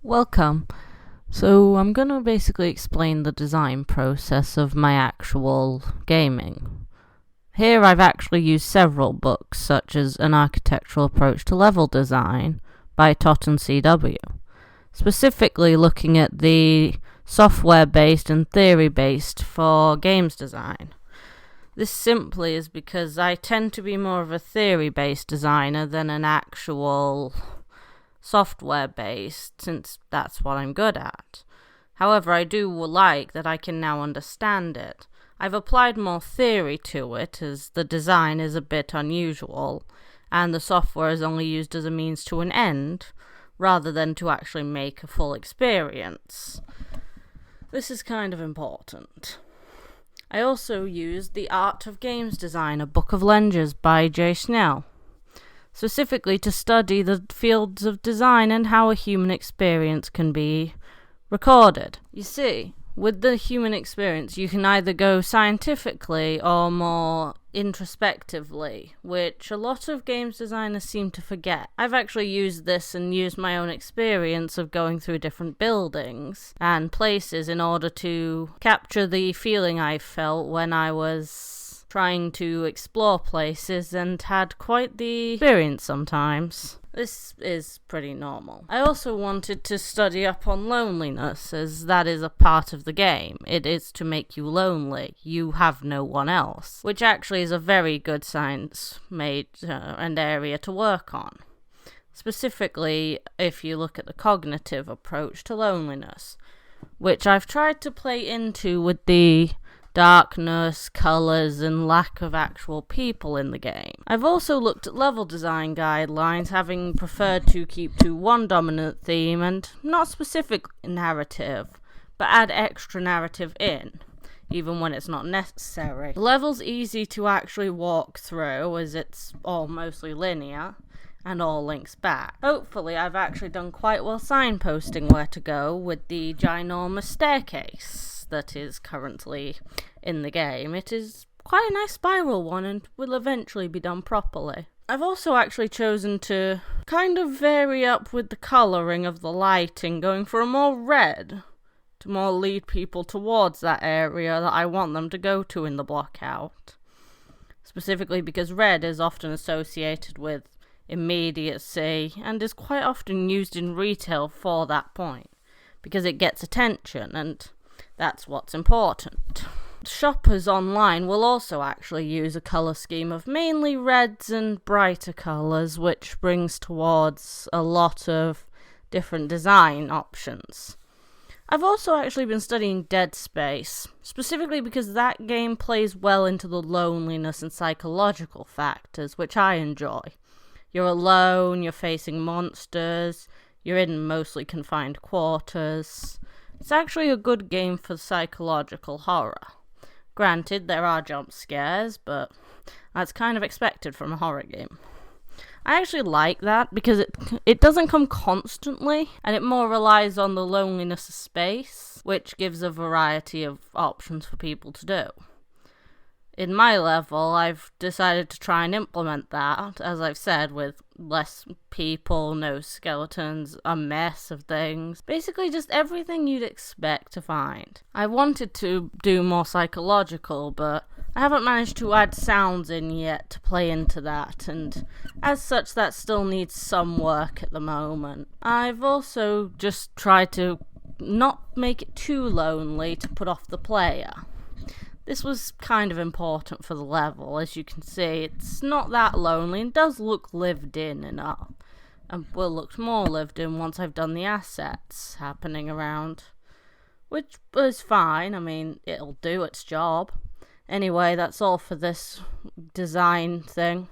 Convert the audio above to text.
Welcome. So I'm going to basically explain the design process of my actual gaming. Here I've actually used several books, such as An Architectural Approach to Level Design by Tot and CW, specifically looking at the software-based and theory-based for games design. This simply is because I tend to be more of a theory-based designer than an actual software-based, since that's what I'm good at. However, I do like that I can now understand it. I've applied more theory to it, as the design is a bit unusual, and the software is only used as a means to an end, rather than to actually make a full experience. This is kind of important. I also used The Art of Games Design, a book of lenses by J. Snell, specifically to study the fields of design and how a human experience can be recorded. You see, with the human experience, you can either go scientifically or more introspectively, which a lot of games designers seem to forget. I've actually used this and used my own experience of going through different buildings and places in order to capture the feeling I felt when I was trying to explore places, and had quite the experience sometimes. This is pretty normal. I also wanted to study up on loneliness, as that is a part of the game. It is to make you lonely. You have no one else, which actually is a very good science made and area to work on. Specifically, if you look at the cognitive approach to loneliness, which I've tried to play into with the darkness, colours, and lack of actual people in the game. I've also looked at level design guidelines, having preferred to keep to one dominant theme and not specific narrative, but add extra narrative in, even when it's not necessary. The level's easy to actually walk through, as it's all mostly linear, and all links back. Hopefully I've actually done quite well signposting where to go with the ginormous staircase that is currently in the game. It is quite a nice spiral one and will eventually be done properly. I've also actually chosen to kind of vary up with the colouring of the lighting, going for a more red to more lead people towards that area that I want them to go to in the blockout. Specifically because red is often associated with immediacy and is quite often used in retail for that point, because it gets attention, and that's what's important. Shoppers online will also actually use a colour scheme of mainly reds and brighter colours, which brings towards a lot of different design options. I've also actually been studying Dead Space, specifically because that game plays well into the loneliness and psychological factors, which I enjoy. You're alone, you're facing monsters, you're in mostly confined quarters. It's actually a good game for psychological horror. Granted, there are jump scares, but that's kind of expected from a horror game. I actually like that because it doesn't come constantly, and it more relies on the loneliness of space, which gives a variety of options for people to do. In my level, I've decided to try and implement that, as I've said, with less people, no skeletons, a mess of things. Basically just everything you'd expect to find. I wanted to do more psychological, but I haven't managed to add sounds in yet to play into that, and as such that still needs some work at the moment. I've also just tried to not make it too lonely to put off the player. This was kind of important for the level. As you can see, it's not that lonely and does look lived in enough, and will look more lived in once I've done the assets happening around, which is fine. I mean, it'll do its job. Anyway, that's all for this design thing.